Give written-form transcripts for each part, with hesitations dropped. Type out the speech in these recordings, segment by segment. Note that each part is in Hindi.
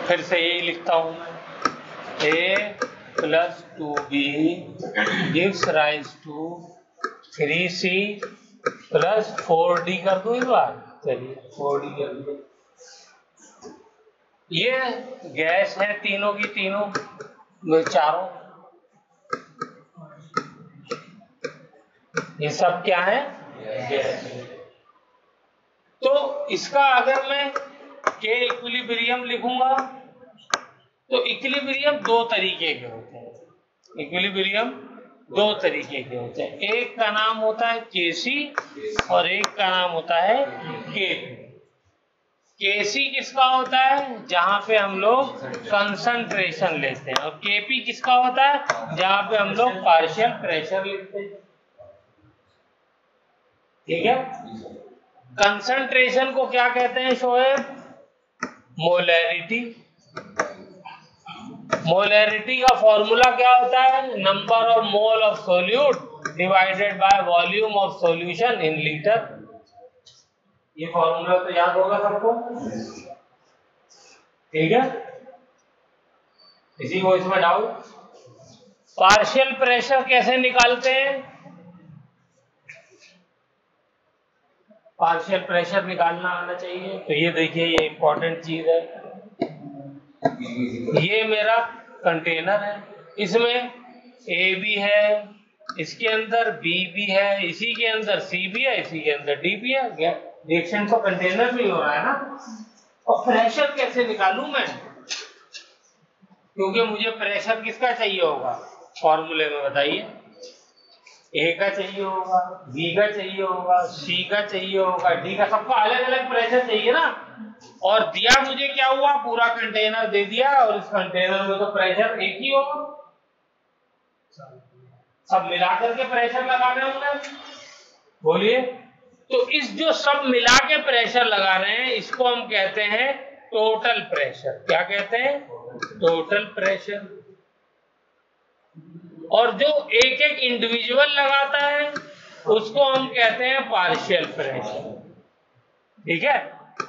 फिर से यही लिखता हूं मैं, A plus 2B gives rise to 3C plus 4D कर दूं इस बार। चलिए 4D कर दूं। ये गैस है तीनों की तीनों, चारों, ये सब क्या है? गैस। तो इसका अगर मैं के इक्विलिब्रियम लिखूंगा तो इक्विलिब्रियम दो तरीके के होते हैं। इक्विलिब्रियम दो तरीके के होते हैं, एक का नाम होता है केसी और एक का नाम होता है केपी। केसी किसका होता है? जहां पे हम लोग कंसंट्रेशन लेते हैं। और केपी किसका होता है? जहां पे हम लोग पार्शियल प्रेशर लेते हैं। ठीक है। कंसंट्रेशन को क्या कहते हैं शोएब? मोलैरिटी। मोलैरिटी का फॉर्मूला क्या होता है? Number of mole of solute divided by volume of solution in litre. ये फॉर्मूला तो याद होगा सबको, ठीक है। किसी को इसमें डाउट? पार्शियल प्रेशर कैसे निकालते हैं? पार्शियल प्रेशर निकालना आना चाहिए। तो ये देखिए, ये इंपॉर्टेंट चीज है। ये मेरा कंटेनर है, इसमें ए भी है, इसके अंदर बी भी है, इसी के अंदर सी भी है, इसी के अंदर डी भी है। रिएक्शन तो कंटेनर में ही हो रहा है ना। और प्रेशर कैसे निकालूं मैं? क्योंकि मुझे प्रेशर किसका चाहिए होगा फॉर्मूले में, बताइए। ए का चाहिए होगा, बी का चाहिए होगा, सी का चाहिए होगा, डी का, सबका अलग अलग प्रेशर चाहिए ना। और दिया मुझे क्या हुआ? पूरा कंटेनर दे दिया, और इस कंटेनर में तो प्रेशर एक ही होगा। सब मिलाकर के प्रेशर लगा रहे होंगे, बोलिए। तो इस जो सब मिला के प्रेशर लगा रहे हैं, इसको हम कहते हैं टोटल प्रेशर। क्या कहते हैं? Total pressure. और जो एक एक इंडिविजुअल लगाता है उसको हम कहते हैं पार्शियल प्रेशर। ठीक है।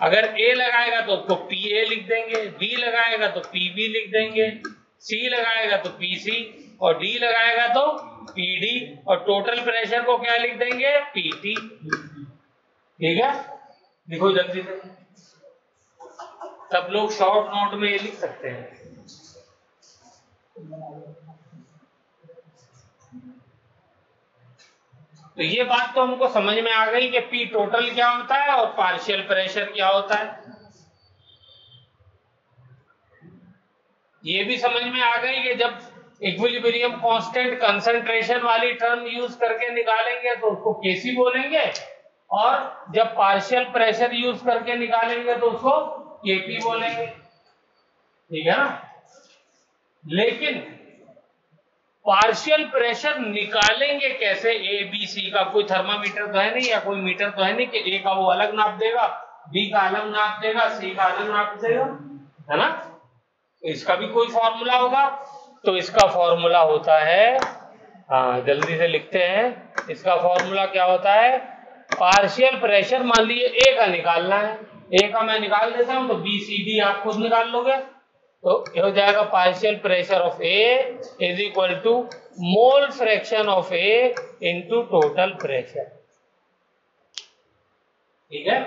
अगर ए लगाएगा तो उसको पी ए लिख देंगे, बी लगाएगा तो पी बी लिख देंगे, सी लगाएगा तो पी सी, और डी लगाएगा तो पी डी, और टोटल प्रेशर को क्या लिख देंगे? P T. ठीक है, लिखो जल्दी से। सब लोग शॉर्ट नोट में ये लिख सकते हैं। तो ये बात तो हमको समझ में आ गई कि पी टोटल क्या होता है और पार्शियल प्रेशर क्या होता है। ये भी समझ में आ गई कि जब इक्विलिब्रियम कांस्टेंट कंसंट्रेशन वाली टर्म यूज करके निकालेंगे तो उसको केसी बोलेंगे, और जब पार्शियल प्रेशर यूज करके निकालेंगे तो उसको केपी बोलेंगे। ठीक है ना। लेकिन पार्शियल प्रेशर निकालेंगे कैसे? ए बी सी का कोई थर्मामीटर तो है नहीं, या कोई मीटर तो है नहीं कि ए का वो अलग नाप देगा, बी का अलग नाप देगा, सी का अलग नाप देगा, है ना। इसका भी कोई फॉर्मूला होगा। तो इसका फॉर्मूला होता है, हाँ जल्दी से लिखते हैं, इसका फॉर्मूला क्या होता है? पार्शियल प्रेशर, मान लीजिए ए का निकालना है, ए का मैं निकाल देता हूं, तो बी सी डी आप खुद निकाल लोगे। तो ये हो जाएगा partial pressure of A is equal to mole fraction of A into total pressure. ठीक है।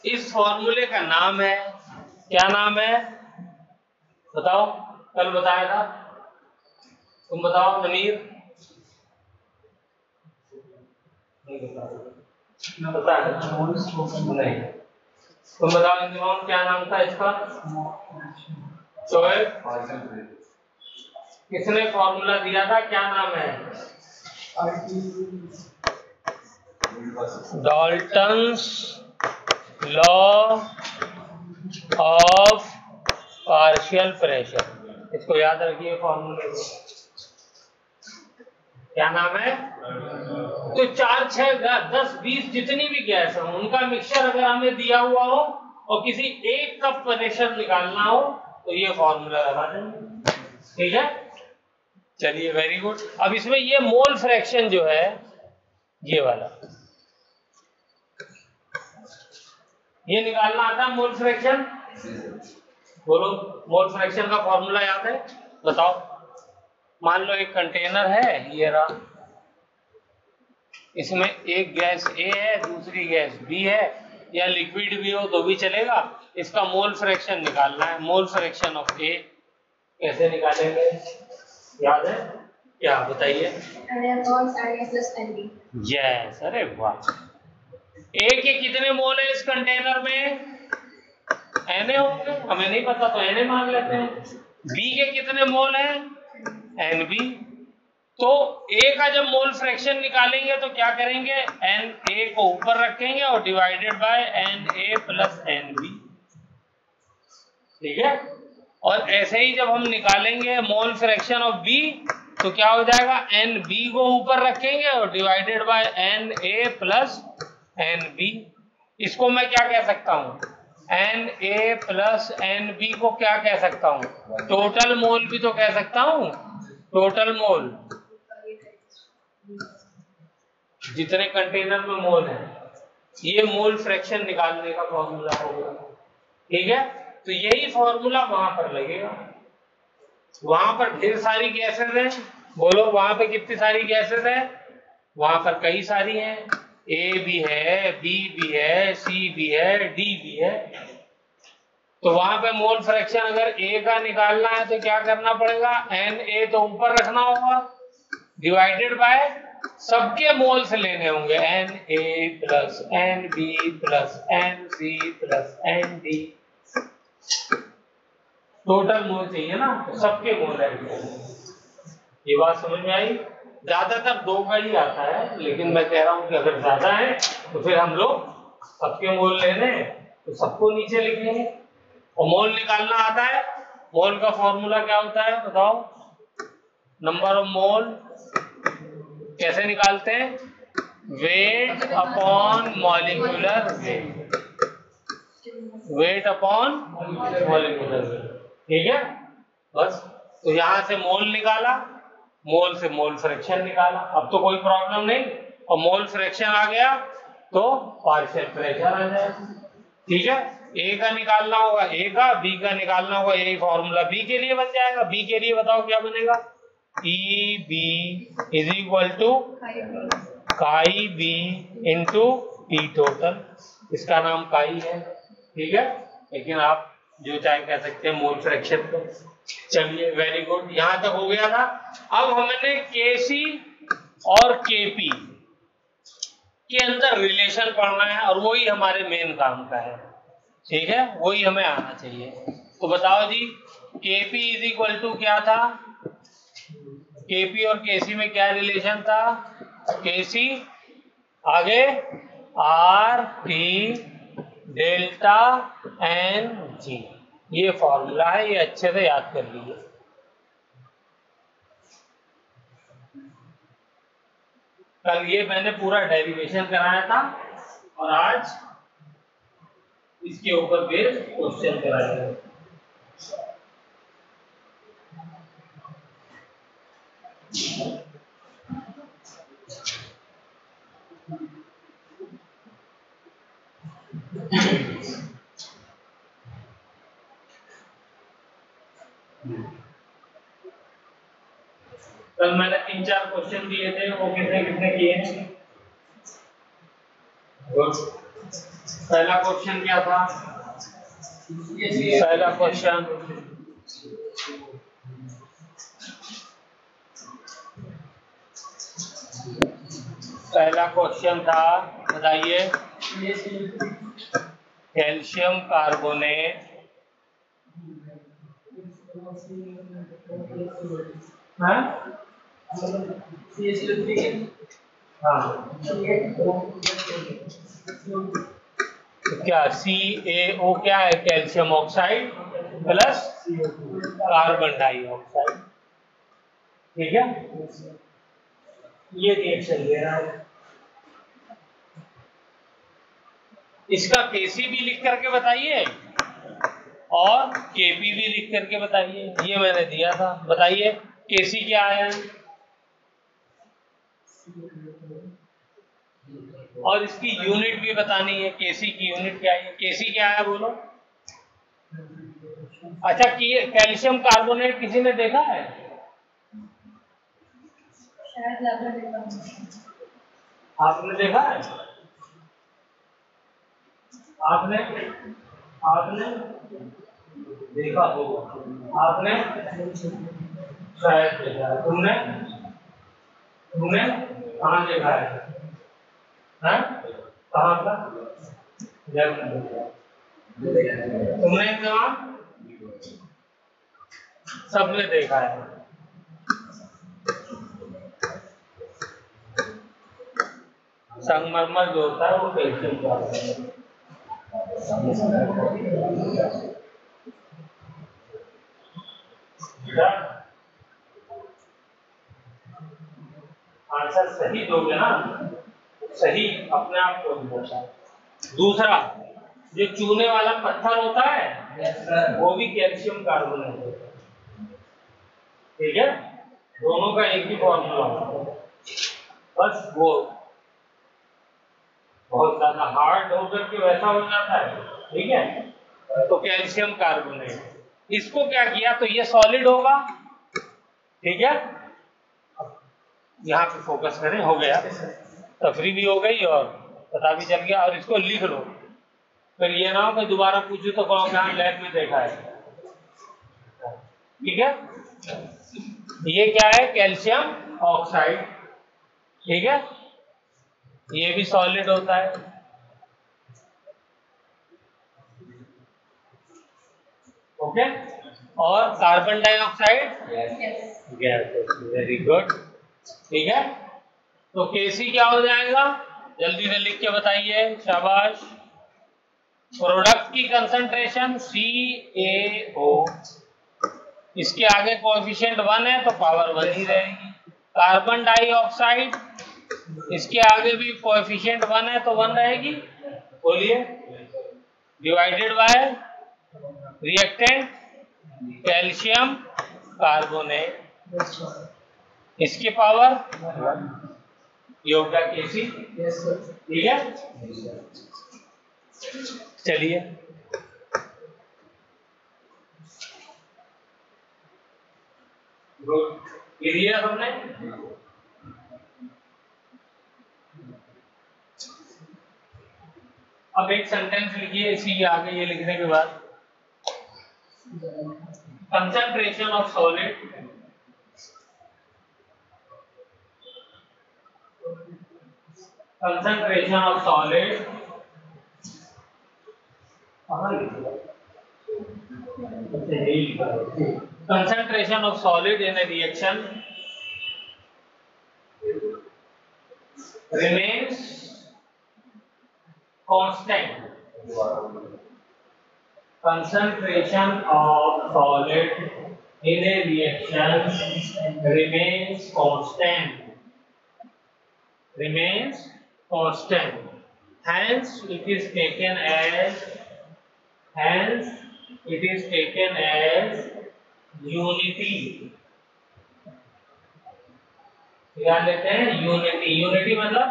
इस फॉर्मूले का नाम है, क्या नाम है बताओ? कल बताया था, तुम बताओ नमीर। नहीं बताया, तुम बताओ इंतजाम, क्या नाम था इसका? शोएब, किसने फॉर्मूला दिया था, क्या नाम है? Dalton's law of partial pressure. इसको याद रखिए फॉर्मूले को। क्या नाम है? तो 4, 6, 10, 20 जितनी भी गैस है उनका मिक्सचर अगर हमें दिया हुआ हो और किसी एक कप प्रेशर निकालना हो तो ये फॉर्मूला लगा देंगे। ठीक है, चलिए वेरी गुड। अब इसमें ये मोल फ्रैक्शन जो है, ये वाला, ये निकालना आता है मोल फ्रैक्शन। बोलो, मोल फ्रैक्शन का फॉर्मूला याद है? बताओ। मान लो एक कंटेनर है, ये रहा, इसमें एक गैस ए है, दूसरी गैस बी है, या लिक्विड भी हो तो भी चलेगा। इसका मोल फ्रैक्शन निकालना है, मोल फ्रैक्शन ऑफ ए। कैसे निकालेंगे, याद है क्या? बताइए। यस, अरे वाह। ए के कितने मोल है इस कंटेनर में? Na होंगे, हमें नहीं पता तो Na मान लेते हैं। बी के कितने मोल हैं? Nb। तो ए का जब मोल फ्रैक्शन निकालेंगे तो क्या करेंगे? Na को ऊपर रखेंगे और divided by Na plus Nb। ठीक है। और ऐसे ही जब हम निकालेंगे मोल फ्रैक्शन ऑफ बी तो क्या हो जाएगा? Nb को ऊपर रखेंगे और divided by Na plus Nb। इसको मैं क्या कह सकता हूं? Na प्लस Nb को क्या कह सकता हूं? टोटल मोल भी तो कह सकता हूं। टोटल मोल, जितने कंटेनर में मोल है, ये मोल फ्रैक्शन निकालने का फॉर्मूला होगा। ठीक है। तो यही फॉर्मूला वहां पर लगेगा। वहां पर ढेर सारी गैसेस हैं। बोलो, वहां पे कितनी सारी गैसेस हैं? वहां पर कई सारी हैं। ए भी है, बी भी है, सी भी है, डी भी है। तो वहां पे मोल फ्रैक्शन अगर ए का निकालना है तो क्या करना पड़ेगा? Na तो ऊपर रखना होगा, डिवाइडेड बाय सबके मोल्स लेने होंगे, Na plus Nb plus Nc plus Nd। Total mole चाहिए ना, तो सबके मोल ऐड करेंगे। ये बात समझ में आई? ज्यादातर 2 का ही आता है, लेकिन मैं कह रहा हूं कि अगर ज्यादा है तो फिर हम लोग सबके मोल लेने तो सबको नीचे लिखेंगे। और मोल निकालना आता है? मोल का फॉर्मूला क्या होता है बताओ? नंबर ऑफ मोल कैसे निकालते हैं? Weight upon molecular weight. Weight upon molecular weight. ठीक है। बस, तो यहां से मोल निकाला, मोल से मोल फ्रैक्शन निकाला, अब तो कोई प्रॉब्लम नहीं। और मोल फ्रैक्शन आ गया तो पार्शियल प्रेशर आ जाएगा। ठीक है। ए का निकालना होगा ए का, बी का निकालना होगा, यही फॉर्मूला बी के लिए बन जाएगा। बी के लिए बताओ क्या बनेगा? E B is equal to chi B into P total. इसका नाम काई है। ठीक है। लेकिन आप जो चाहे कह सकते हैं मोल फ्रैक्शन को। चलिए, वेरी गुड, यहां तक हो गया था। अब हमने केसी और केपी के अंदर रिलेशन पढ़ना है और वही हमारे मेन काम का है। ठीक है, वही हमें आना चाहिए। तो बताओ जी, केपी इज इक्वल टू क्या था? केपी और केसी में क्या रिलेशन था? केसी आगे R T delta N G, ये फॉर्मूला है, ये अच्छे से याद कर लीजिए। कल ये मैंने पूरा डेरिवेशन कराया था और आज इसके ऊपर बेस्ड क्वेश्चन कराएंगे। कल मैंने 3-4 क्वेश्चन दिए थे, वो कितने कितने किए हैं? पहला क्वेश्चन क्या था? पहला क्वेश्चन था, बताइए। कैल्शियम कार्बोनेट क्या CaO क्या है? Calcium oxide plus carbon dioxide. ठीक है, ये रिएक्शन दे रहा है। इसका केसी भी लिख करके बताइए और केपी भी लिख करके बताइए। ये मैंने दिया था, बताइए केसी क्या आया है और इसकी यूनिट भी बतानी है। केसी की यूनिट क्या है? केसी क्या है बोलो? अच्छा, कि कैल्शियम कार्बोनेट किसी ने देखा है? शायद लैब में देखा हूं। आपने देखा है? आपने आपने देखा होगा, आपने शायद देखा है। तुमने तुमने कहाँ देखा है? हैं? कहाँ का? तुमने जवाब सबने देखा है। संगमरमर जो होता है वो कैल्शियम कार्बोनेट। आंसर सही दोगे ना, सही अपने आप को होता है। दूसरा, जो चूने वाला पत्थर होता है वो भी कैल्शियम कार्बोनेट होता है। ठीक है, दोनों का एक ही फॉर्मूला होता है, बस वो बहुत ज्यादा हार्ड होकर के वैसा हो जाता है। ठीक है, तो कैल्शियम कार्बोनेट। इसको क्या किया, तो ये सॉलिड होगा। ठीक है, यहाँ पे फोकस करें, हो गया, तफरी भी हो गई और पता भी चल गया। और इसको लिख लो, फिर ये ना हो कि दोबारा पूछो तो कहो कि लैब में देखा है। ठीक है, ये क्या है, कैल्शियम ऑक्साइड। ठीक है, ये भी सॉलिड होता है। ओके, और carbon dioxide gas. Very good. ठीक है, तो केसी क्या हो जाएगा, जल्दी से लिख के बताइए, शाबाश। प्रोडक्ट की कंसंट्रेशन CaO, इसके आगे कोएफिशिएंट 1 है तो पावर 1 ही रहेगी। कार्बन डाइऑक्साइड, इसके आगे भी कोएफिशिएंट 1 है तो 1 रहेगी। बोलिए, divided by reactant calcium carbonate, इसकी पावर योगा केसी। ठीक है, चलिए गुड, क्लियर हमने। अब एक सेंटेंस लिखिए इसी के आगे, ये लिखने के बाद, concentration of solid concentration of solid concentration of solid in a reaction remains constant. Concentration of solid in a reaction remains constant. Remains constant. Hence it is taken as unity. क्या लेते हैं, यूनिटी। यूनिटी मतलब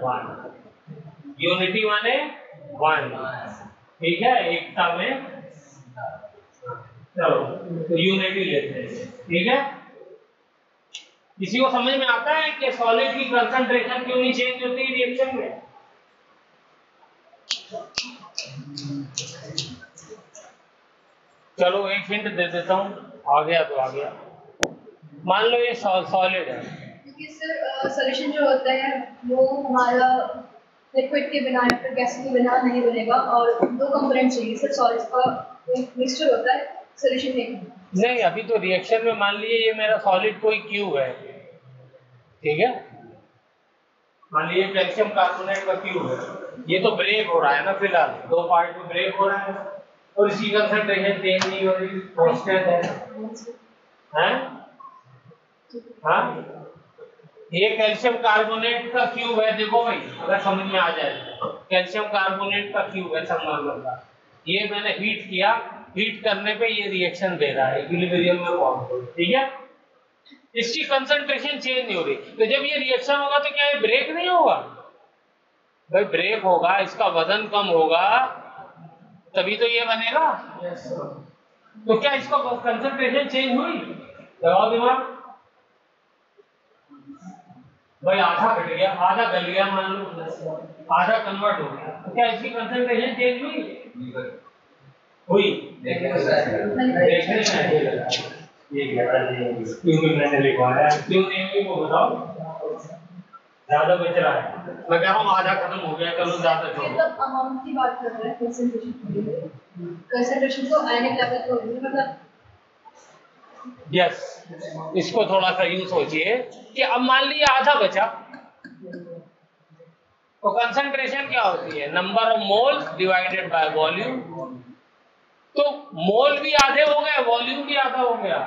1, यूनिटी माने 1। ठीक है, एकता में, चलो तो यूनिटी लेते हैं। ठीक है, किसी को समझ में आता है कि सॉलिड की कंसंट्रेशन क्यों नहीं चेंज होती रिएक्शन में? चलो एक हिंट दे देता हूँ, आ गया तो आ गया। मान लो ये सॉलिड है, क्योंकि सर सॉल्यूशन जो होता है वो हमारा लिक्विड के बिना या फिर गैस के बिना नहीं बनेगा, और 2 कंपोनेंट चाहिए सर। सॉलिड का मिक्सचर होता है, सॉल्यूशन नहीं। अभी तो रिएक्शन में मान लीजिए ये मेरा सॉलिड कोई क्यूब है। ठीक है, मान लीजिए कैल्शियम कार्बोनेट का क्यूब है, ये तो ब्रेक हो रहा है ना, फिलहाल 2 पार्ट में ब्रेक हो रहा है और इसकी कंसंट्रेशन चेंज नहीं हो रही, कांस्टेंट है। हैं? हाँ, ये कैल्शियम कार्बोनेट का क्यूब है, देखो भाई अगर समझ में आ जाए, कैल्शियम कार्बोनेट का क्यूब है संगमरमर का। ये मैंने हीट किया, हीट करने पे ये रिएक्शन दे रहा है, इक्विलिब्रियम में फॉर्म। ठीक है, इसकी कंसंट्रेशन चेंज नहीं हो रही, तो जब ये रिएक्शन होगा तो क्या ये ब्रेक नहीं होगा? भाई ब्रेक होगा, इसका वजन कम होगा, तभी तो ये बनेगा। तो क्या इसका कंसंट्रेशन चेंज हुई? लगाओ दिमाग भाई, आधा घट गया, आधा गल गया, मान लो आधा कन्वर्ट हो गया, तो क्या इसकी कंसंट्रेशन चेंज हुई? हुई? क्योंकि मैंने लिखवाया, क्यों नहीं हुई वो बताओ। ज्यादा बच रहा है, मैं कह रहा हूँ आधा खत्म हो गया, चलो ज्यादा छोड़ो। मतलब अमाउंट की बात कर रहे हैं, कंसंट्रेशन तो आयनिक लेवल पे होगी, मतलब यस, इसको थोड़ा सा यूं सोचिए कि अब मान लिया आधा बचा, तो कंसंट्रेशन क्या होती है? Number of moles divided by volume. तो मोल भी आधे हो गए, वॉल्यूम भी आधा हो गया।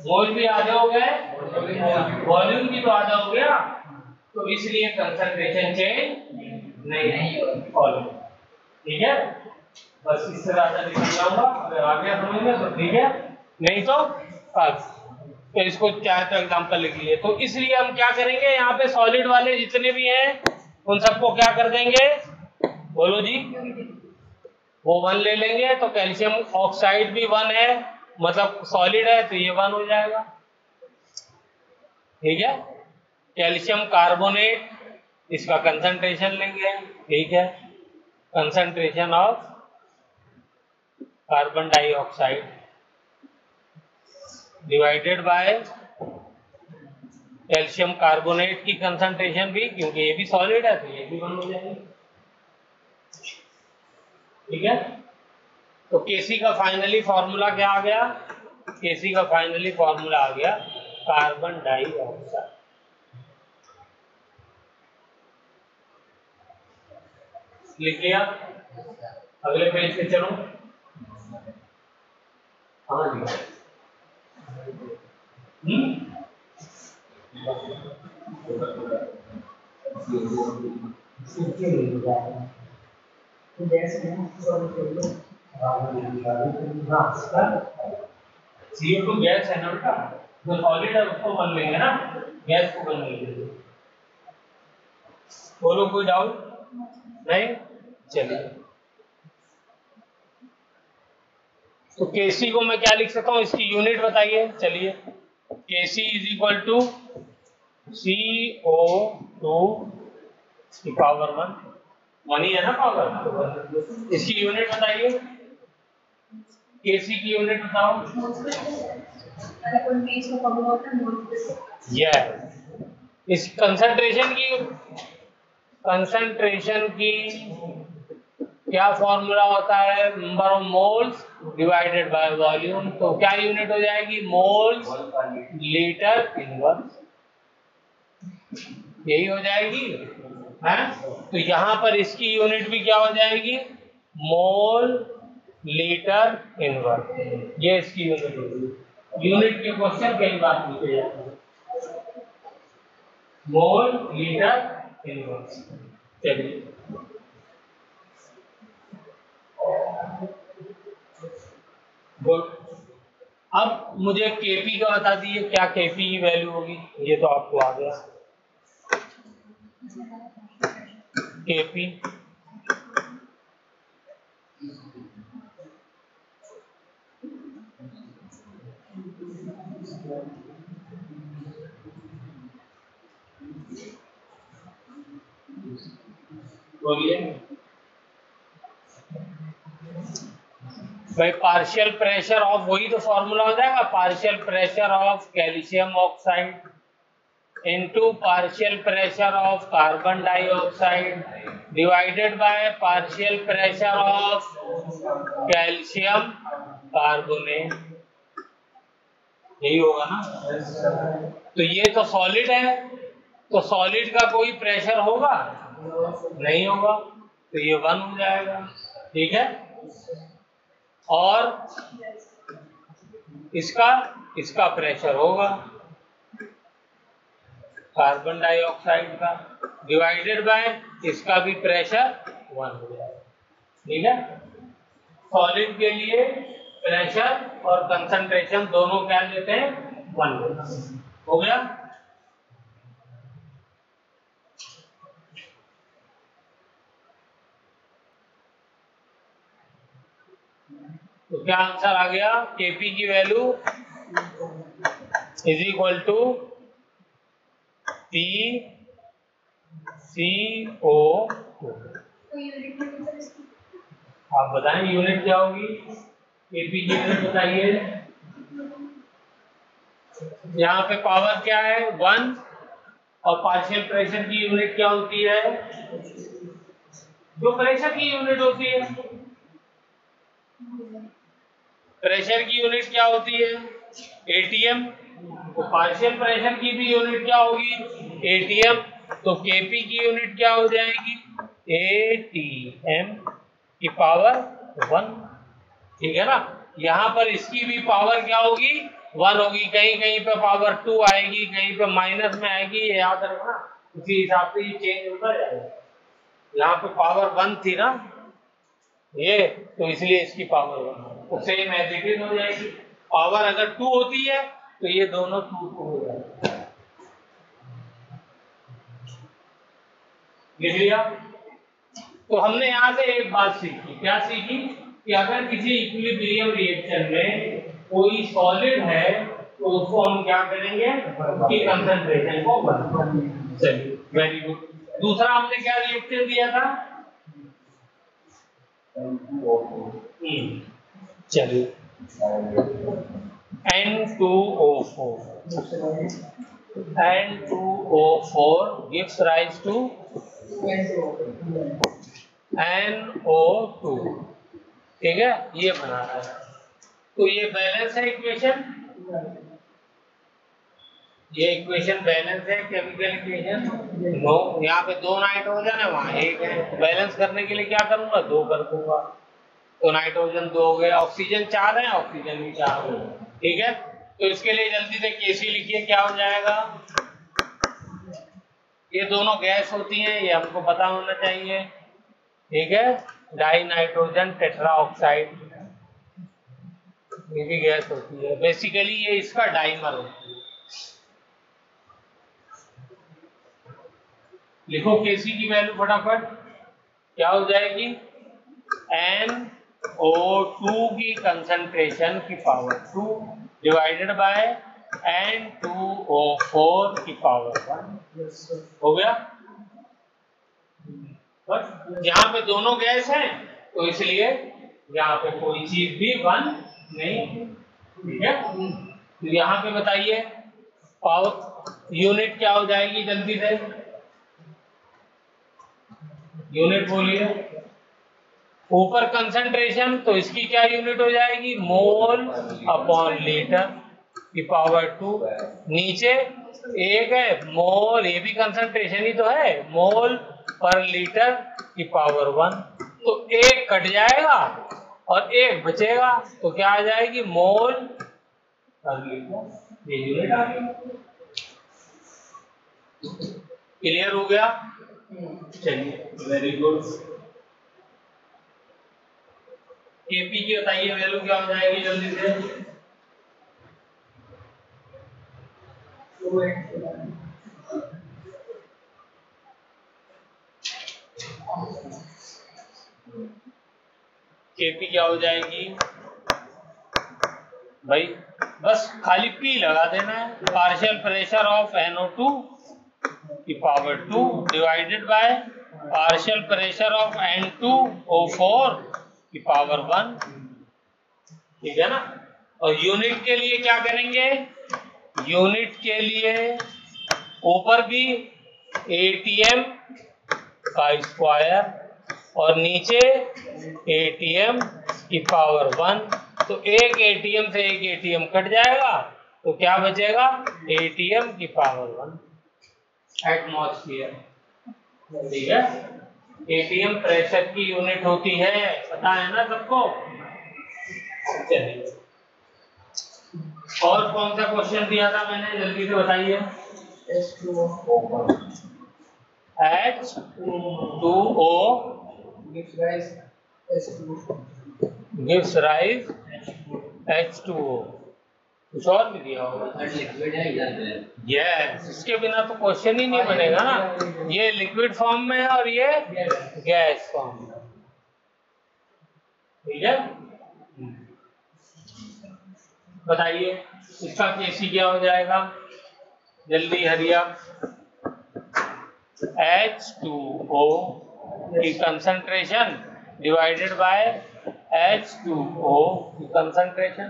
मोल भी आधे हो गए, वॉल्यूम भी तो आधा हो गया, तो इसलिए कंसंट्रेशन चेंज नहीं होगा। ठीक है, बस इस तरह से लिख जाऊंगा, अगर आ गया समझ में तो ठीक है, नहीं तो बस। तो इसको चाहे तो एग्जांपल लिख लिए। तो इसलिए हम क्या करेंगे, यहाँ पे सॉलिड वाले जितने भी हैं उन सबको क्या कर देंगे, बोलो जी, वो 1 ले लेंगे। तो कैल्शियम ऑक्साइड भी 1 है, मतलब सॉलिड है, तो ये 1 हो जाएगा। ठीक है, कैल्शियम कार्बोनेट, इसका कंसंट्रेशन लेंगे। ठीक है, concentration of carbon dioxide divided by calcium carbonate की कंसंट्रेशन भी, क्योंकि ये भी सॉलिड है तो ये भी 1 हो जाएगी। ठीक है, तो केसी का फाइनली फॉर्मूला क्या आ गया? केसी का फाइनली फॉर्मूला आ गया कार्बन डाइऑक्साइड। लिख लिया? अगले पेज पे चलो। हाँ जी, CO2 गैस है ना बेटा, जो सॉलिड है उसको 1 लेंगे ना, गैस को 1 लेंगे। बोलो, कोई डाउट नहीं? चलिए, तो Kc को मैं क्या लिख सकता हूँ, इसकी यूनिट बताइए। चलिए, Kc is equal to CO2 की पावर 1 ही है ना पावर। इसकी यूनिट बताइए, Kc की यूनिट बताओ। इस कंसंट्रेशन की क्या फॉर्मूला होता है? Number of moles divided by volume. तो क्या यूनिट हो जाएगी? मोल्स लीटर इनवर्स, यही हो जाएगी है। तो यहां पर इसकी यूनिट भी क्या हो जाएगी? मोल लीटर इनवर्स, ये इसकी यूनिट होगी। यूनिट के क्वेश्चन कई बार पूछे जाते हैं, मोल लीटर इनवर्स। चलिए, गुड। अब मुझे केपी का बता दीजिए, क्या केपी की वैल्यू होगी? ये तो आपको आ गया, केपी बोलिए भाई। पार्शियल प्रेशर ऑफ, वही तो फॉर्मूला हो जाएगा, partial pressure of calcium oxide into partial pressure of carbon dioxide divided by partial pressure of calcium carbonate. यही होगा ना? तो ये तो सॉलिड है, तो सॉलिड का कोई प्रेशर होगा नहीं होगा, तो ये 1 हो जाएगा। ठीक है, और इसका इसका प्रेशर होगा कार्बन डाइऑक्साइड का, डिवाइडेड बाय इसका भी प्रेशर 1 हो जाएगा। ठीक है, सॉलिड के लिए प्रेशर और कंसंट्रेशन दोनों क्या लेते हैं? 1 हो गया। तो क्या आंसर आ गया? Kp की value is equal to PCO। आप बताएं यूनिट क्या होगी? Kp की यूनिट बताइए। यहाँ पे पावर क्या है? 1। और पार्शियल प्रेशर की यूनिट क्या होती है? जो प्रेशर की यूनिट होती है। प्रेशर की यूनिट क्या होती है? एटीएम। तो पार्शियल प्रेशर की भी यूनिट क्या होगी? एटीएम। तो केपी की यूनिट क्या हो जाएगी? एटीएम की पावर 1। ठीक है ना? यहाँ पर इसकी भी पावर क्या होगी? 1 होगी। कहीं कहीं पे पावर 2 आएगी, कहीं पे माइनस में आएगी, ये याद रखना। उसी हिसाब से ये चेंज होता जाएगा। यहाँ पे पावर 1 थी ना ये, तो इसलिए इसकी पावर 1 तो सेम एज इट इज हो जाएगी। पावर अगर 2 होती है तो ये दोनों 2 हो जाएगा। लिख लिया? तो हमने यहाँ से एक बात सीखी। क्या सीखी? कि अगर किसी इक्विलिब्रियम रिएक्शन में कोई सॉलिड है तो उसको हम क्या करेंगे? उसकी कंसंट्रेशन को बढ़ाएंगे। चलिए, वेरी गुड। दूसरा हमने क्या रिएक्शन दिया था? चलिए, N2O4 gives rise to NO2। ठीक है, ये बना रहा है। तो ये बैलेंस है इक्वेशन। ये इक्वेशन बैलेंस है, केमिकल इक्वेशन। नो, यहाँ पे 2 नाइट्रोजन है, वहाँ 1 है। बैलेंस करने के लिए क्या करूंगा? 2 कर दूंगा। तो नाइट्रोजन 2 हो गए, ऑक्सीजन 4 है, ऑक्सीजन भी 4 हो गए। ठीक है, तो इसके लिए जल्दी से केसी लिखिए। क्या हो जाएगा? ये दोनों गैस होती हैं, ये हमको पता होना चाहिए। ठीक है, डाई नाइट्रोजन टेट्रा ऑक्साइड, ये भी गैस होती है। बेसिकली ये इसका डाइमर होती है। लिखो केसी की वैल्यू फटाफट। क्या हो जाएगी? NO2 की कंसंट्रेशन की पावर 2 डिवाइडेड बाय N2O4 की पावर 1। हो गया? बस यहाँ पे दोनों गैस हैं तो इसलिए यहाँ पे कोई चीज भी 1 नहीं। ठीक है, तो यहाँ पे बताइए पावर यूनिट क्या हो जाएगी? जल्दी से यूनिट बोलिए। ऊपर कंसंट्रेशन, तो इसकी क्या यूनिट हो जाएगी? मोल अपॉन लीटर की पावर 2। नीचे एक है मोल, ये भी कंसंट्रेशन ही तो है, मोल पर लीटर की पावर 1। तो एक कट जाएगा और एक बचेगा, तो क्या आ जाएगी? मोल पर लीटर। ये यूनिट आ गई। क्लियर हो गया? चलिए, वेरी गुड। केपी की बताइए वैल्यू क्या हो जाएगी? जल्दी से। केपी क्या हो जाएगी भाई? बस खाली पी लगा देना है। पार्शियल प्रेशर ऑफ NO2 की power 2 divided by partial pressure of N2O4 की पावर 1। ठीक है ना? और यूनिट के लिए क्या करेंगे? यूनिट के लिए ऊपर भी ATM का स्क्वायर और नीचे ATM की पावर 1। तो एक ATM से एक ATM कट जाएगा, तो क्या बचेगा? ATM की पावर 1 एटमॉस्फेयर। ठीक है, ATM प्रेशर की यूनिट होती है, पता है ना सबको? चलिए, और कौन सा क्वेश्चन दिया था मैंने? जल्दी से बताइए। H2O gives rise H2O। कुछ और भी दिया होगा? यस, इसके बिना तो क्वेश्चन ही नहीं बनेगा ना। ये लिक्विड फॉर्म में है और ये गैस फॉर्म में। ठीक है, बताइए इसका केसी क्या हो जाएगा, जल्दी हरिया। H2O की कंसंट्रेशन डिवाइडेड बाय H2O की कंसंट्रेशन।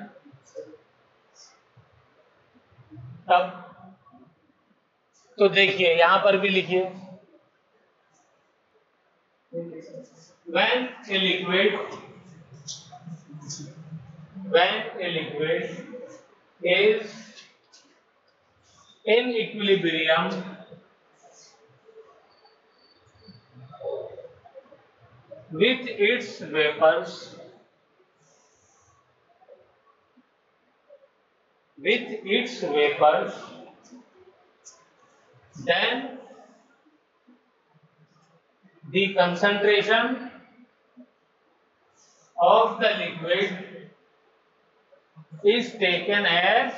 तब तो देखिए यहां पर भी लिखिए, when a liquid is in equilibrium with its vapors, then the concentration of the liquid is taken as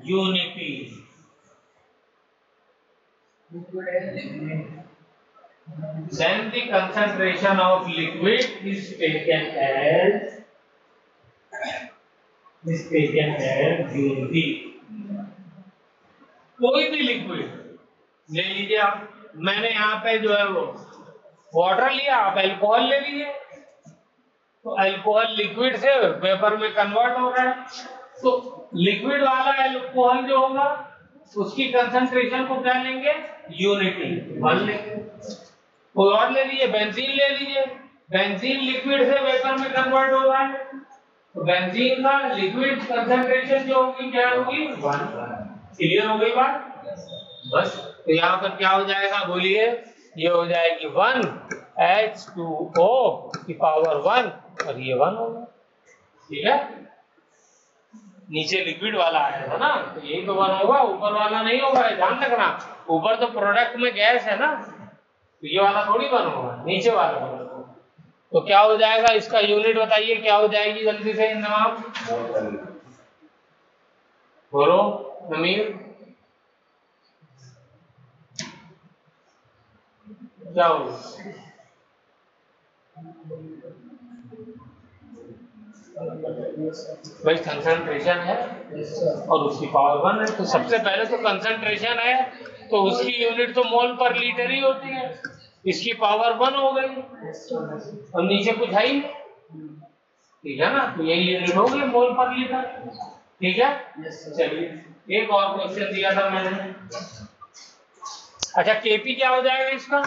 unity. Then the concentration of liquid is taken as unity. कोई भी लिक्विड ले लीजिए आप, मैंने यहाँ पे जो है वो वाटर लिया, आप अल्कोहल ले लीजिए, तो अल्कोहल लिक्विड से वेपर में कन्वर्ट हो रहा है, तो लिक्विड वाला अल्कोहल जो होगा उसकी कंसंट्रेशन को क्या लेंगे, यूनिटी 1 लेंगे। कोई और ले लीजिए, बेंजीन ले लीजिए, बेंजीन लिक्विड से वेपर में कन्वर्ट हो रहा है, तो बेंजीन का लिक्विड कंसंट्रेशन जो होगी क्या होगी, 1। क्लियर हो गई बात? बस तो यहाँ पर क्या हो जाएगा बोलिए, ये हो जाएगी 1 H2O की पावर 1 और ये 1 होगा। ठीक है, नीचे लिक्विड वाला आया था ना, तो यही तो 1 होगा, ऊपर वाला नहीं होगा, ध्यान रखना। ऊपर तो प्रोडक्ट में गैस है ना, तो ये वाला थोड़ी 1 होगा, नीचे वाला होगा। तो क्या हो जाएगा, इसका यूनिट बताइए क्या हो जाएगी, जल्दी से नवाब बोलो अमीर, क्या होगा? भाई कंसंट्रेशन है और उसकी पावर 1 है, तो सबसे पहले तो कंसंट्रेशन है तो उसकी यूनिट तो मोल पर लीटर ही होती है, इसकी पावर 1 हो गई और नीचे कुछ है ही, ठीक है ना, तो यही यूनिट हो गई मोल पर लीटर। ठीक है, चलिए एक और क्वेश्चन दिया था मैंने। अच्छा केपी क्या हो जाएगा इसका,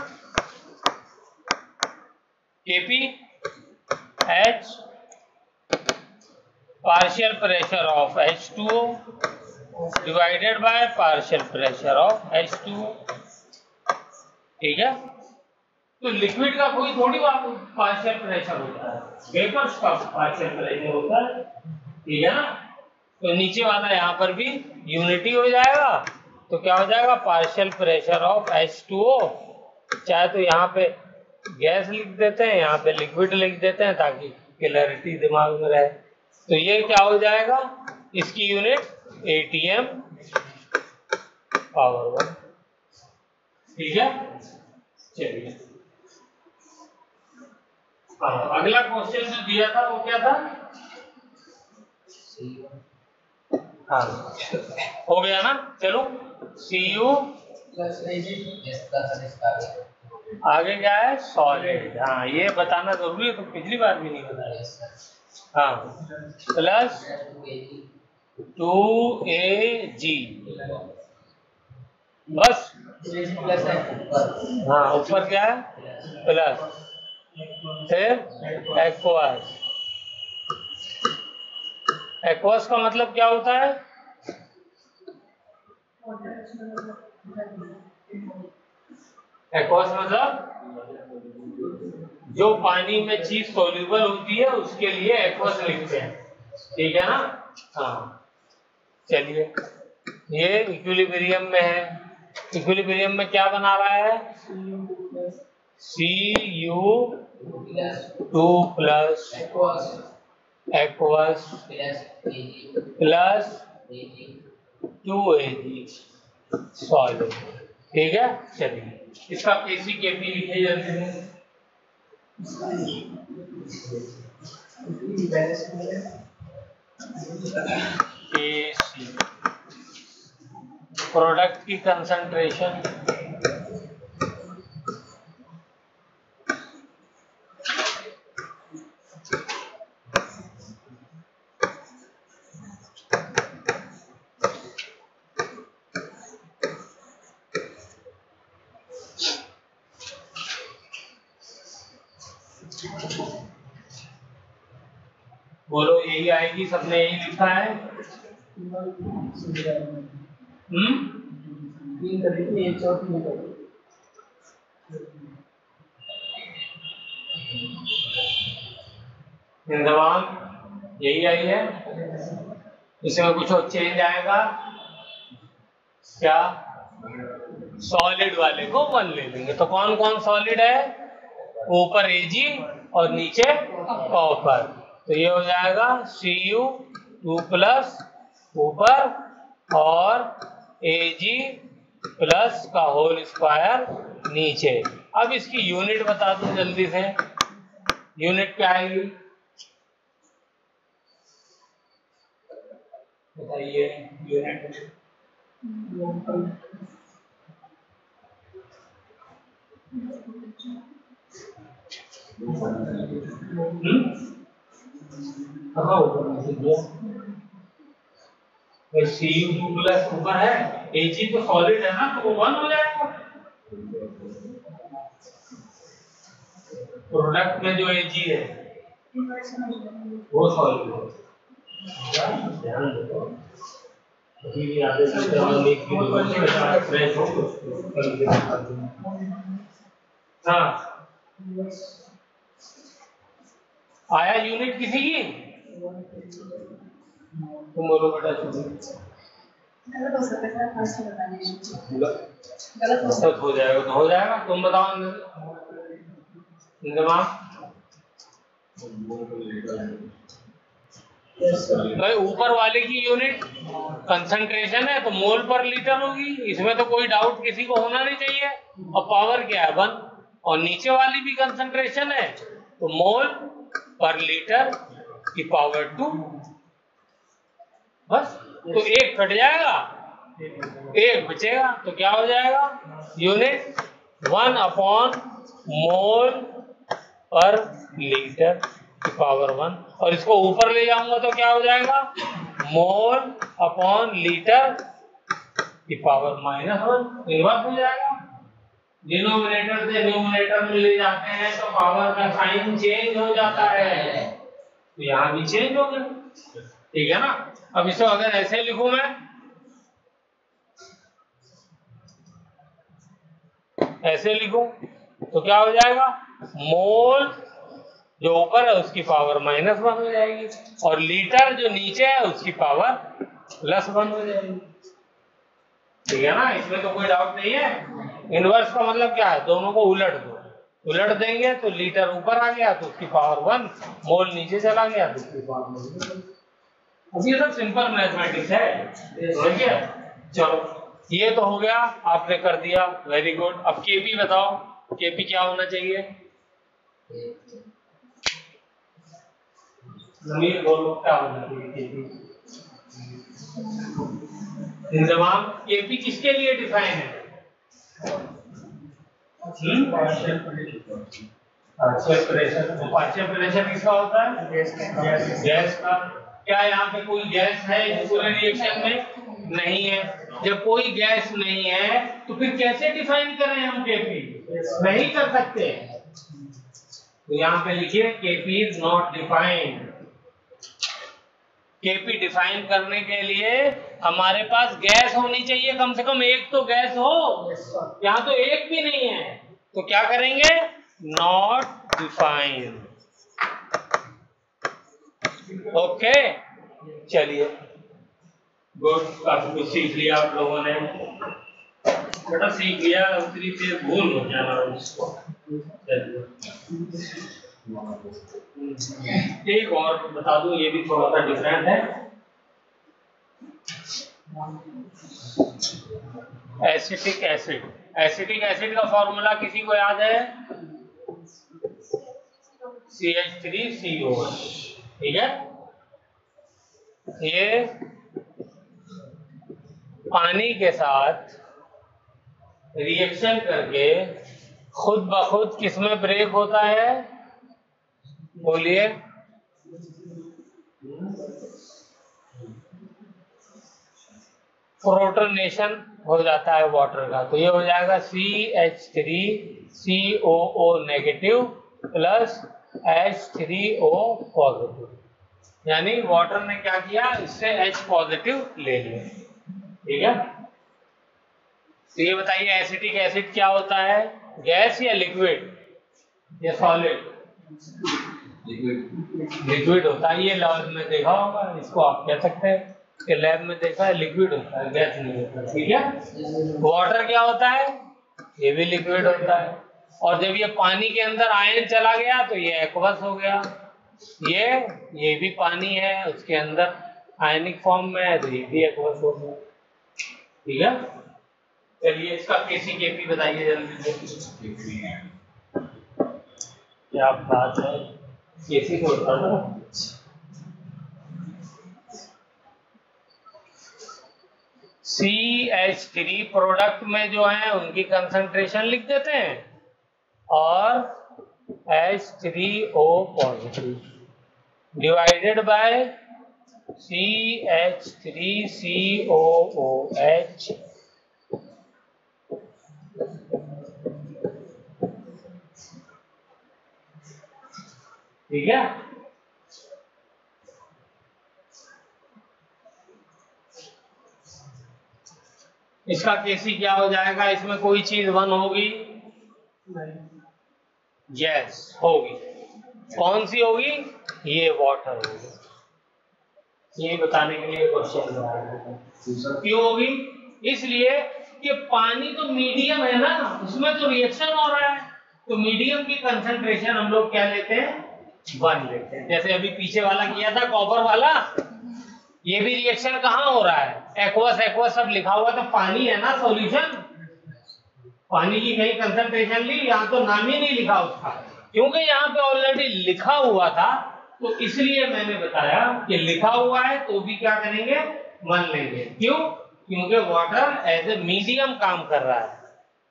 KP H partial pressure of H2O divided by partial pressure of H2O। ठीक है, तो लिक्विड का कोई थोड़ी पार्शियल प्रेशर होता है, वेपर्स का पार्शियल प्रेशर होता है। ठीक है ना, तो नीचे वाला यहाँ पर भी यूनिटी हो जाएगा, तो क्या हो जाएगा, पार्शियल प्रेशर ऑफ H2O, चाहे तो यहाँ पे गैस लिख देते हैं, यहाँ पे लिक्विड लिख देते हैं ताकि क्लैरिटी दिमाग में रहे। तो ये क्या हो जाएगा, इसकी यूनिट ATM पावर 1। ठीक है, चलिए अगला क्वेश्चन जो दिया था वो क्या था, हाँ हो गया ना, चलो Cu आगे क्या है, सॉलिड। हाँ ये बताना जरूरी है, तो पिछली बार भी नहीं बताया। हाँ प्लस 2Ag बस, हाँ ऊपर क्या है प्लस, फिर एक्वस। एक्वस का मतलब क्या होता है, एक्वस मतलब जो पानी में चीज सोल्यूबल होती है उसके लिए एक्वस लिखते हैं। ठीक है ना, हाँ चलिए ये इक्विलिब्रियम में है, इक्विलिब्रियम में क्या बना रहा है, Cu2 plus aqueous plus 2Ag solid. ठीक है, चलिए इसका केसी केपी लिखे जाते हैं। Kc प्रोडक्ट की कंसंट्रेशन बोलो, यही आएगी, सबने यही लिखा है। इंदवाम यही आई है। इसमें कुछ और चेंज आएगा क्या? सॉलिड वाले को 1 ले लेंगे। तो कौन कौन सॉलिड है? ऊपर Ag और नीचे कॉपर। तो ये हो जाएगा Cu2 प्लस ऊपर और Ag प्लस का होल स्क्वायर नीचे। अब इसकी यूनिट बता दो जल्दी से। यूनिट क्या आएगी बताइए? यूनिट Cu2 प्लस ऊपर है, Ag तो सॉलिड है ना, तो वो 1 हो जाएगा। प्रोडक्ट में जो Ag है वो सॉलिड है। ध्यान दो, अभी भी आधे घंटे में एक किलो फ्रेश हो। हाँ, आया यूनिट किसी की? तुम बोलो बेटा। गलत हो जाएगा तो हो जाएगा। तुम बताओ भाई, ऊपर वाले की यूनिट कंसंट्रेशन है तो मोल पर लीटर होगी, इसमें तो कोई डाउट किसी को होना नहीं चाहिए। और पावर क्या है? 1। और नीचे वाली भी कंसंट्रेशन है तो मोल पर लीटर की पावर 2। बस, तो एक कट जाएगा, एक बचेगा, तो क्या हो जाएगा? यूनिट 1 अपॉन मोल पर लीटर की पावर 1। और इसको ऊपर ले जाऊंगा तो क्या हो जाएगा? मोल अपॉन लीटर की पावर -1। इन्वर्स हो जाएगा। डिनोमिनेटर से न्यूमरेटर में ले जाते हैं तो पावर का साइन चेंज हो जाता है, तो यहाँ भी चेंज हो गया। ठीक है ना? अब इसको अगर ऐसे लिखूं मैं, ऐसे लिखूं तो क्या हो जाएगा? मोल जो ऊपर है उसकी पावर -1 हो जाएगी और लीटर जो नीचे है उसकी पावर +1 हो जाएगी। ठीक है ना? इसमें तो कोई डाउट नहीं है। इनवर्स का मतलब क्या है? दोनों को उलट दो। उलट देंगे तो लीटर ऊपर आ गया तो उसकी पावर 1, मोल नीचे चला गया तो उसकी पावर 1। अब ये सब सिंपल मैथमेटिक्स है, समझ गया? चलो, ये तो हो गया, आपने कर दिया, वेरी गुड। अब केपी बताओ, केपी क्या होना चाहिए? जमीन बोलो, क्या होना चाहिए केपी? इंतजाम केपी किसके लिए डिफाइन है? Partial pressure. पार्शियल प्रेशर किसका होता है? गैस का। क्या यहाँ पे कोई गैस है इस पूरे रिएक्शन में? नहीं है। जब कोई गैस नहीं है तो फिर कैसे डिफाइन करें हम केपी? नहीं कर सकते। तो यहाँ पे लिखिए KP is not defined. KP define करने के लिए हमारे पास गैस होनी चाहिए, कम से कम एक तो गैस हो। यहाँ तो एक भी नहीं है, तो क्या करेंगे? Not defined. ओके, चलिए, गुड। काफी कुछ सीख लिया आप लोगों ने। बेटा सीख लिया, उतनी देर भूल हो जाना उसको। एक और बता दूं, ये भी थोड़ा सा डिफरेंट है। Acetic acid. एसिटिक एसिड का फॉर्मूला किसी को याद है? CH3COH। ठीक है? ये पानी के साथ रिएक्शन करके खुद ब खुद किसमें ब्रेक होता है? बोलिए। प्रोटोनेशन हो जाता है वाटर का, तो ये हो जाएगा CH3COO negative plus H3O positive, यानी वाटर ने क्या किया, इससे H पॉजिटिव ले लिया। ठीक है, तो ये बताइए एसिटिक एसिड क्या होता है, गैस या लिक्विड या सॉलिड? लिक्विड होता है। ये लैब में देखा होगा, इसको आप कह सकते हैं कि लैब में देखा है, लिक्विड होता है, गैस नहीं होता। ठीक है, वाटर क्या होता है, ये भी लिक्विड होता है। और जब ये पानी के अंदर आयन चला गया तो ये एक्वस हो गया। ये भी पानी है, उसके अंदर आयनिक फॉर्म में है, तो ये भी एक्वस हो गया। ठीक है, चलिए इसका केसी केपी बताइए जल्दी से। क्या बात है, केसी को होता है। CH3 प्रोडक्ट में जो है उनकी कंसंट्रेशन लिख देते हैं और H3O positive divided by CH3COOH ठीक है। इसका केसी क्या हो जाएगा, इसमें कोई चीज वन होगी? यस होगी। कौन सी होगी? ये वाटर होगी। ये बताने के लिए क्वेश्चन क्यों होगी, इसलिए कि पानी तो मीडियम है ना, उसमें तो रिएक्शन हो रहा है, तो मीडियम की कंसंट्रेशन हम लोग क्या लेते हैं, 1 लेते हैं। जैसे अभी पीछे वाला किया था कॉपर वाला, ये भी रिएक्शन कहाँ हो रहा है, एक्वस एक्वस सब लिखा हुआ, तो पानी है ना सॉल्यूशन, पानी की कहीं कंसंट्रेशन ली, यहाँ तो नाम ही नहीं लिखा उसका, क्योंकि यहाँ पे ऑलरेडी लिखा हुआ था, तो इसलिए मैंने बताया कि लिखा हुआ है तो भी क्या करेंगे, 1 लेंगे। क्यों? क्योंकि वाटर एज ए मीडियम काम कर रहा है।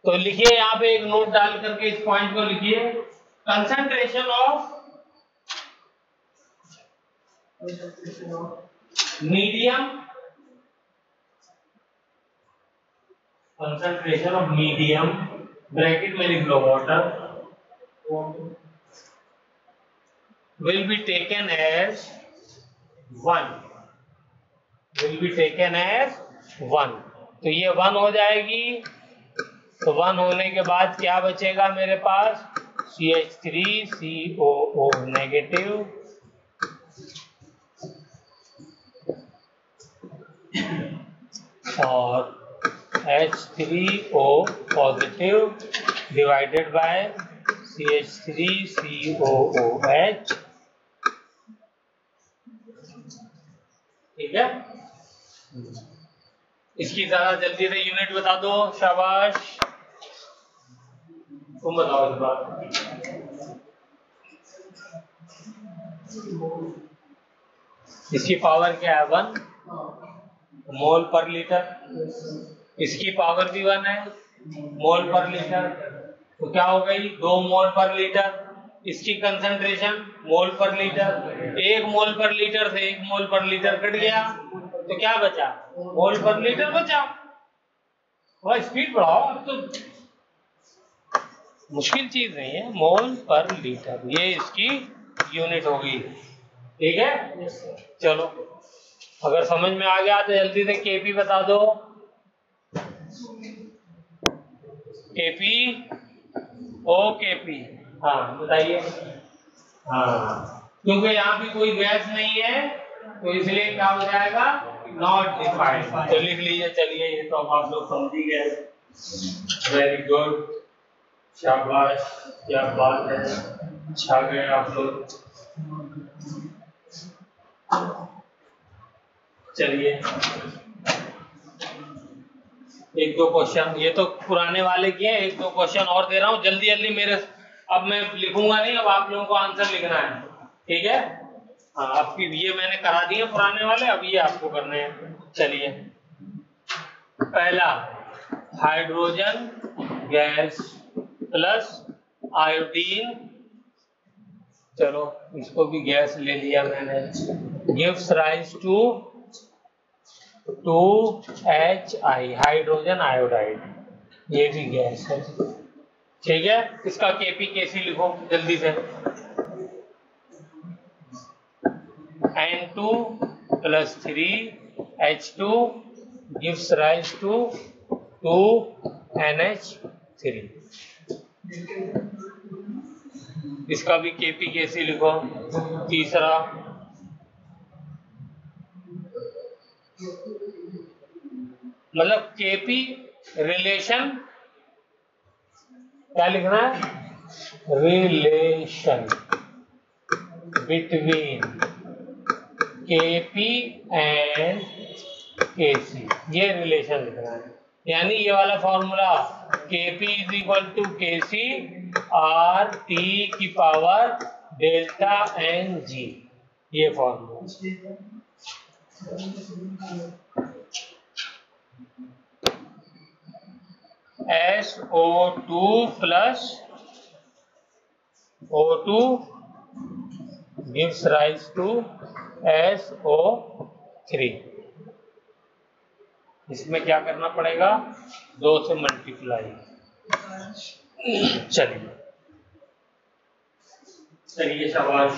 तो लिखिए यहाँ पे एक नोट डाल करके इस पॉइंट को लिखिए, concentration of medium, concentration of medium bracket में लिख लो water will be taken as 1, will be taken as 1, तो ये 1 हो जाएगी। तो 1 होने के बाद क्या बचेगा मेरे पास, CH3COO नेगेटिव और H3O positive divided by CH3COOH। ठीक है, इसकी जरा जल्दी से यूनिट बता दो, शाबाश, तुम बताओ इस बार। इसकी पावर क्या है, 1 मोल पर लीटर, इसकी पावर भी 1 है मोल पर लीटर, तो क्या हो गई 2 मोल पर लीटर। इसकी कंसंट्रेशन मोल पर लीटर, 1 मोल पर लीटर से 1 मोल पर लीटर कट गया, तो क्या बचा, मोल पर लीटर बचा। वह स्पीड बढ़ाओ, अब तो मुश्किल चीज नहीं है, मोल पर लीटर, ये इसकी यूनिट होगी। ठीक है, चलो अगर समझ में आ गया तो जल्दी से केपी बता दो, केपी ओ केपी, हाँ बताइए। हाँ, क्योंकि यहाँ भी कोई गैस नहीं है तो इसलिए क्या हो जाएगा, नॉट डिफाइंड, तो लिख लीजिए। चलिए ये तो अब आप लोग समझ ही गए, वेरी गुड, शाबाश, क्या बात है, छा गए आप लोग। चलिए 1-2 क्वेश्चन, ये तो पुराने वाले किए, 1-2 क्वेश्चन और दे रहा हूँ जल्दी जल्दी मेरे, अब मैं लिखूंगा नहीं, अब आप लोगों को आंसर लिखना है। ठीक है, हाँ आपकी ये मैंने करा दिए पुराने वाले, अब ये आपको करने हैं। चलिए पहला हाइड्रोजन गैस प्लस आयोडीन, चलो इसको भी गैस ले लिया मैंने, gives rise to 2HI, hydrogen iodide, ये भी गैस है। ठीक है, इसका Kp Kc लिखो जल्दी से। N2 plus 3H2 gives rise to 2NH3, इसका भी Kp Kc लिखो। तीसरा मतलब Kp रिलेशन, क्या लिखना है, relation between Kp and Kc, ये रिलेशन लिखना है। यानी ये वाला formula Kp is equal to Kc R T की पावर डेल्टा एन जी, ये formula. SO2 plus O2 gives rise to SO3, इसमें क्या करना पड़ेगा, 2 से मल्टीप्लाई। चलिए शाबाश।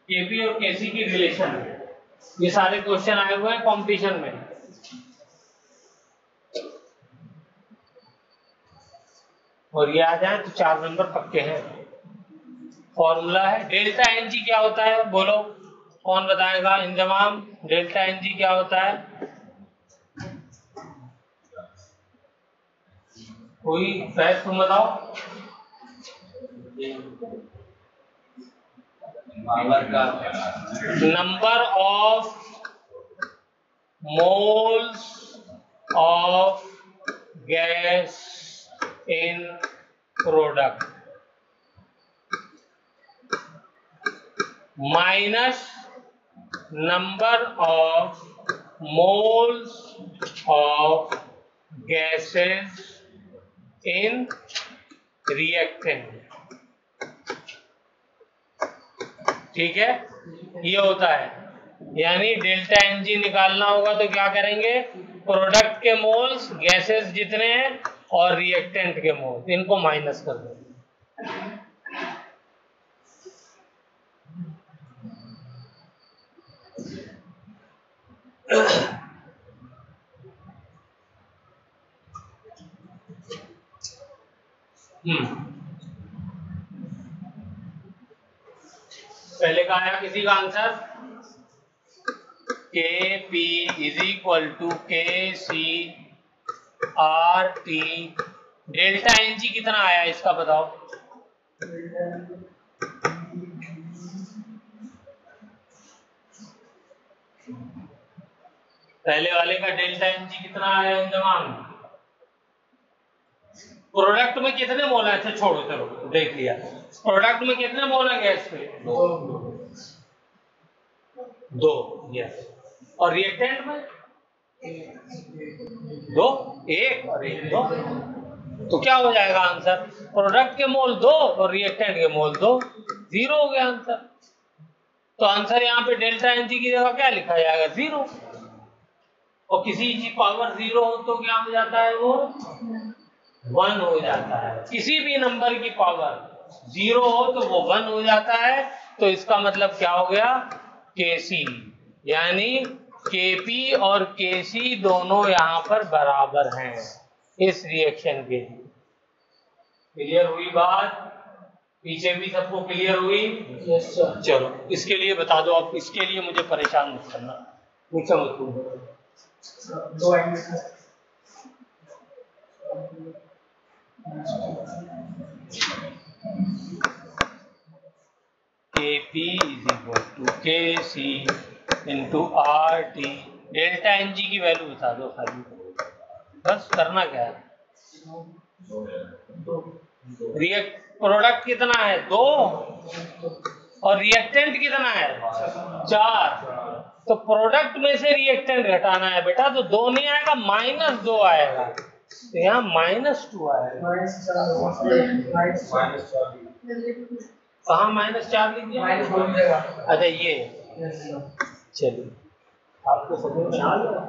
केपी और केसी की रिलेशन, ये सारे क्वेश्चन आए हुए हैं कंपटीशन में। और ये आ जाए तो 4 नंबर पक्के हैं। फॉर्मूला है डेल्टा एन जी, क्या होता है बोलो, कौन बताएगा इंजमाम, डेल्टा एन जी क्या होता है, कोई फैक्ट तुम बताओ। Number of moles of gas in product minus number of moles of gases in reactant. ठीक है, ये होता है। यानी डेल्टा एन जी निकालना होगा तो क्या करेंगे, प्रोडक्ट के मोल्स, गैसेस जितने हैं और रिएक्टेंट के मोल्स, इनको माइनस कर देंगे। पहले का आया किसी का answer, Kp is equal to Kc R T, delta N G कितना आया इसका बताओ। पहले वाले का डेल्टा एन जी कितना आया इंजमाम, प्रोडक्ट में कितने मोल है, अच्छा छोड़ो चलो देख लिया, प्रोडक्ट में कितने मोल है गैस पे, 2, यस, और रिएक्टेंट में 2, 1 और 1, 2, तो क्या हो जाएगा आंसर, प्रोडक्ट के मोल 2 और रिएक्टेंट के मोल 2, 0 हो गया आंसर। तो आंसर यहाँ पे डेल्टा एन जी की जगह क्या लिखा जाएगा, 0। और किसी की पावर 0 हो तो क्या हो जाता है, वो 1 हो जाता है। किसी भी नंबर की पावर 0 हो तो वो 1 हो जाता है। तो इसका मतलब क्या हो गया, Kc, यानी Kp और Kc दोनों यहाँ पर बराबर हैं इस रिएक्शन के लिए। क्लियर हुई बात, पीछे भी सबको क्लियर हुई? Yes sir. चलो इसके लिए बता दो, अब इसके लिए मुझे परेशान मत करना, नीचे मत कूदो। Kp is equal to Kc into RT, delta N G की वैल्यू बता दो खाली, बस करना क्या है। प्रोडक्ट कितना है, 2 और रिएक्टेंट कितना है, 4, तो प्रोडक्ट में से रिएक्टेंट घटाना है बेटा, तो 2 नहीं आएगा, -2 आएगा, तो यहाँ -2 आएगा। कहाँ -4 लीजिए? अच्छा ये, चलिए आपको समझ में आ गया,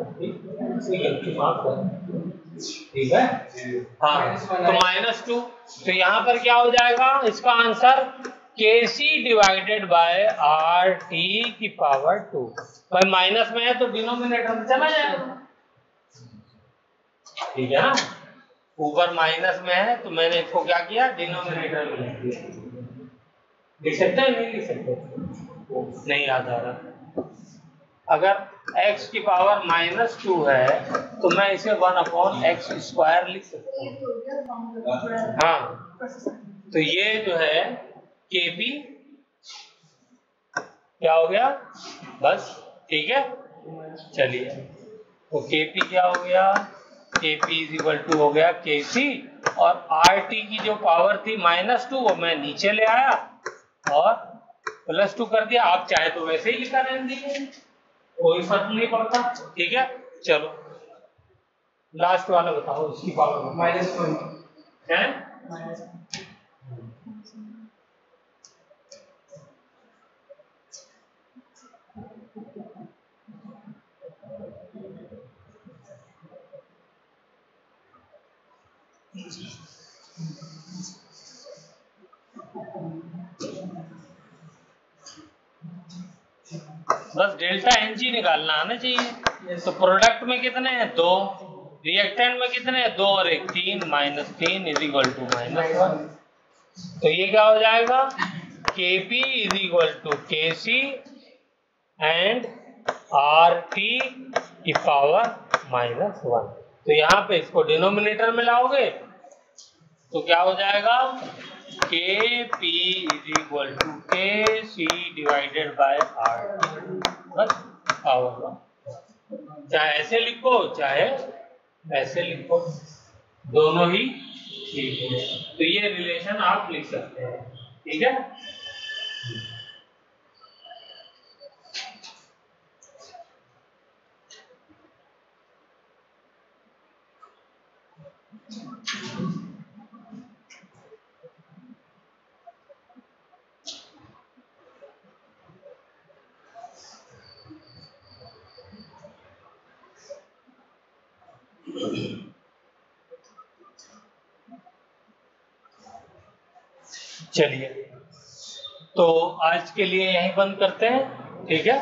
ठीक है। हाँ तो -2, तो यहाँ पर क्या हो जाएगा इसका answer Kc divided by RT की पावर 2। भाई माइनस में है तो डिनोमिनेटर में चला जाएगा, ठीक है ना। ऊपर माइनस में है तो मैंने इसको क्या किया, डिनोमिनेटर में लिख दिया। लिख सकते हैं नहीं लिख सकते? नहीं याद आ रहा। अगर x की पावर -2 है तो मैं इसे 1/x² लिख सकता हूँ। हाँ तो ये जो है Kp क्या हो गया, बस ठीक है। चलिए तो Kp क्या हो गया, Kp = हो गया Kc, और RT की जो पावर थी -2 वो मैं नीचे ले आया और +2 कर दिया। आप चाहे तो वैसे ही लिखा रहने दीजिए, कोई फर्क नहीं पड़ता, ठीक है। चलो लास्ट वाला बताओ, इसकी पावर -1 है। बस डेल्टा NG निकालना आना चाहिए। तो प्रोडक्ट में कितने हैं, 2, रिएक्टेंट में कितने हैं, 2 और 1 3, -3 = -1। तो ये क्या हो जाएगा, Kp = Kc एंड RT की पावर -1। तो यहाँ पे इसको डिनोमिनेटर में लाओगे तो क्या हो जाएगा, Kp = Kc divided by RT, बस पावर 1। चाहे ऐसे लिखो चाहे ऐसे लिखो, दोनों ही ठीक है। तो ये रिलेशन आप लिख सकते हैं, ठीक है। चलिए तो आज के लिए यहीं बंद करते हैं, ठीक है।